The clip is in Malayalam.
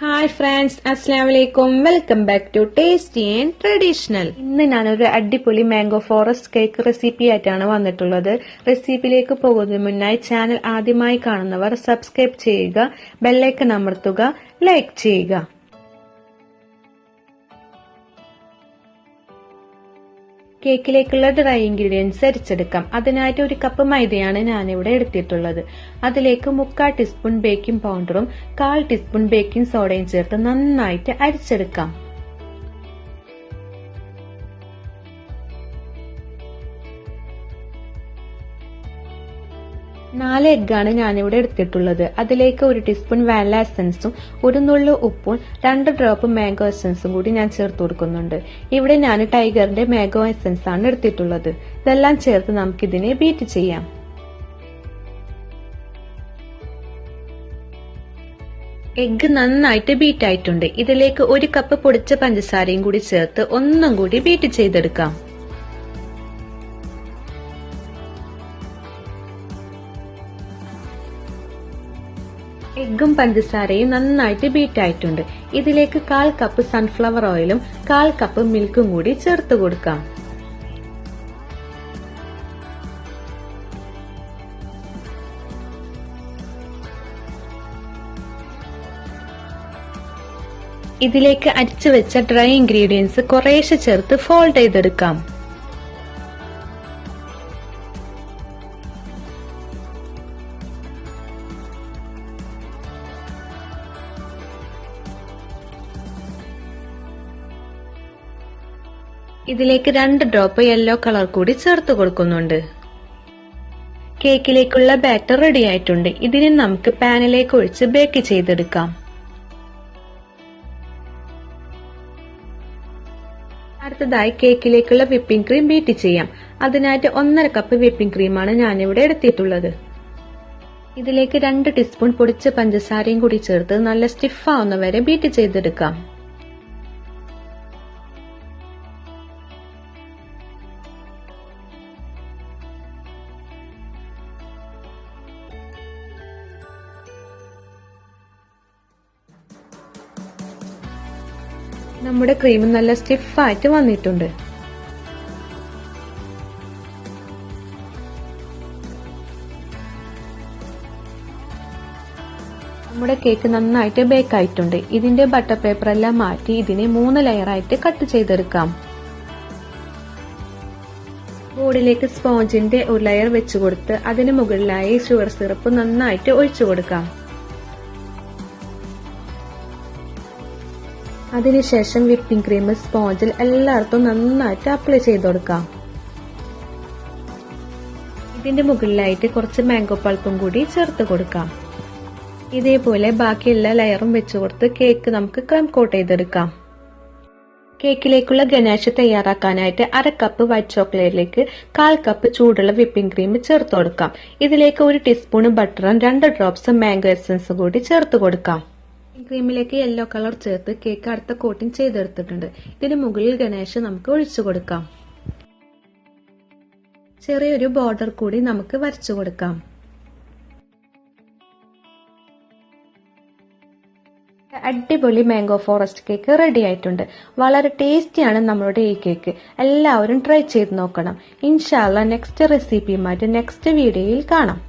ഹായ് ഫ്രണ്ട്സ്, അസ്സലാമു അലൈക്കും. Welcome back to tasty and traditional. ഇന്ന് ഞാനൊരു അടിപൊളി മാംഗോ ഫോറസ്റ്റ് കേക്ക് റെസിപ്പി ആയിട്ടാണ് വന്നിട്ടുള്ളത്. റെസിപ്പിയിലേക്ക് പോകുന്നതിന് മുന്നായി ചാനൽ ആദ്യമായി കാണുന്നവർ സബ്സ്ക്രൈബ് ചെയ്യുക, ബെല്ലൈക്കൺ അമർത്തുക, ലൈക്ക് ചെയ്യുക. കേക്കിലേക്കുള്ള ഡ്രൈ ഇൻഗ്രീഡിയൻസ് അരിച്ചെടുക്കാം. അതിനായിട്ട് ഒരു കപ്പ് മൈദയാണ് ഞാനിവിടെ എടുത്തിട്ടുള്ളത്. അതിലേക്ക് 3/4 ടീസ്പൂൺ ബേക്കിംഗ് പൗഡറും 1/4 ടീസ്പൂൺ ബേക്കിംഗ് സോഡയും ചേർത്ത് നന്നായിട്ട് അരിച്ചെടുക്കാം. 4 എഗ്ഗാണ് ഞാനിവിടെ എടുത്തിട്ടുള്ളത്. അതിലേക്ക് 1 ടീസ്പൂൺ വാനില എസൻസും 1 നുള്ളു ഉപ്പും 2 ഡ്രോപ്പ് മാംഗോ എസൻസും കൂടി ഞാൻ ചേർത്ത് കൊടുക്കുന്നുണ്ട്. ഇവിടെ ഞാൻ ടൈഗറിന്റെ മാംഗോ എസൻസ് ആണ് എടുത്തിട്ടുള്ളത്. ഇതെല്ലാം ചേർത്ത് നമുക്കിതിനെ ബീറ്റ് ചെയ്യാം. എഗ്ഗ് നന്നായിട്ട് ബീറ്റ് ആയിട്ടുണ്ട്. ഇതിലേക്ക് 1 കപ്പ് പൊടിച്ച പഞ്ചസാരയും കൂടി ചേർത്ത് ഒന്നും കൂടി ബീറ്റ് ചെയ്തെടുക്കാം. എഗ്ഗും പഞ്ചസാരയും നന്നായിട്ട് ബീറ്റ് ആയിട്ടുണ്ട്. ഇതിലേക്ക് 1/4 കപ്പ് സൺഫ്ലവർ ഓയിലും 1/4 കപ്പ് മിൽക്കും കൂടി ചേർത്ത് കൊടുക്കാം. ഇതിലേക്ക് അരിച്ചു വെച്ച ഡ്രൈ ഇൻഗ്രീഡിയൻസ് കുറേശ്ശെ ചേർത്ത് ഫോൾഡ് ചെയ്തെടുക്കാം. ഇതിലേക്ക് 2 ഡ്രോപ്പ് യെല്ലോ കളർ കൂടി ചേർത്ത് കൊടുക്കുന്നുണ്ട്. കേക്കിലേക്കുള്ള ബാറ്റർ റെഡി ആയിട്ടുണ്ട്. ഇതിനെ നമുക്ക് പാനിലേക്ക് ഒഴിച്ച് ബേക്ക് ചെയ്തെടുക്കാം. അടുത്തതായി കേക്കിലേക്കുള്ള വിപ്പിംഗ് ക്രീം ബീറ്റ് ചെയ്യാം. അതിനായിട്ട് 1/2 കപ്പ് വിപ്പിംഗ് ക്രീമാണ് ഞാനിവിടെ എടുത്തിട്ടുള്ളത്. ഇതിലേക്ക് 2 ടീസ്പൂൺ പൊടിച്ച പഞ്ചസാരയും കൂടി ചേർത്ത് നല്ല സ്റ്റിഫ് ആവുന്നവരെ ബീറ്റ് ചെയ്തെടുക്കാം. നമ്മുടെ ക്രീം നല്ല സ്റ്റിഫായിട്ട് വന്നിട്ടുണ്ട്. നമ്മുടെ കേക്ക് നന്നായിട്ട് ബേക്ക് ആയിട്ടുണ്ട്. ഇതിന്റെ ബട്ടർ പേപ്പർ എല്ലാം മാറ്റി ഇതിനെ 3 ലെയറായിട്ട് കട്ട് ചെയ്തെടുക്കാം. ബോർഡിലേക്ക് സ്പോഞ്ചിന്റെ ഒരു ലെയർ വെച്ചു കൊടുത്ത് അതിന് മുകളിലായി ഷുഗർ സിറപ്പ് നന്നായിട്ട് ഒഴിച്ചു കൊടുക്കാം. അതിനുശേഷം വിപ്പിംഗ് ക്രീം സ്പോഞ്ചിൽ എല്ലായിടത്തും നന്നായിട്ട് അപ്ലൈ ചെയ്ത് കൊടുക്കാം. ഇതിന്റെ മുകളിലായിട്ട് കുറച്ച് മാംഗോ പൾപ്പും കൂടി ചേർത്ത് കൊടുക്കാം. ഇതേപോലെ ബാക്കിയെല്ലാ ലെയറും വെച്ചു കൊടുത്ത് കേക്ക് നമുക്ക് ക്രം കോട്ട് ചെയ്തെടുക്കാം. കേക്കിലേക്കുള്ള ഗനാche തയ്യാറാക്കാനായിട്ട് 1/2 കപ്പ് വൈറ്റ് ചോക്ലേറ്റിലേക്ക് 1/4 കപ്പ് ചൂടുള്ള വിപ്പിംഗ് ക്രീം ചേർത്ത് കൊടുക്കാം. ഇതിലേക്ക് 1 ടീസ്പൂൺ ബട്ടറും 2 ഡ്രോപ്സ് മാംഗോ എസൻസും കൂടി ചേർത്ത് കൊടുക്കാം. ക്രീമിലേക്ക് യെല്ലോ കളർ ചേർത്ത് കേക്ക് അടുത്ത കോട്ടിംഗ് ചെയ്തെടുത്തിട്ടുണ്ട്. ഇതിന് മുകളിൽ ഗനാche നമുക്ക് ഒഴിച്ചു കൊടുക്കാം. ചെറിയൊരു ബോർഡർ കൂടി നമുക്ക് വരച്ചു കൊടുക്കാം. അടിപൊളി മാംഗോ ഫോറസ്റ്റ് കേക്ക് റെഡി ആയിട്ടുണ്ട്. വളരെ ടേസ്റ്റിയാണ് നമ്മളുടെ ഈ കേക്ക്. എല്ലാവരും ട്രൈ ചെയ്ത് നോക്കണം. ഇൻഷാ അല്ലാഹ് നെക്സ്റ്റ് റെസിപ്പിയുമായിട്ട് നെക്സ്റ്റ് വീഡിയോയിൽ കാണാം.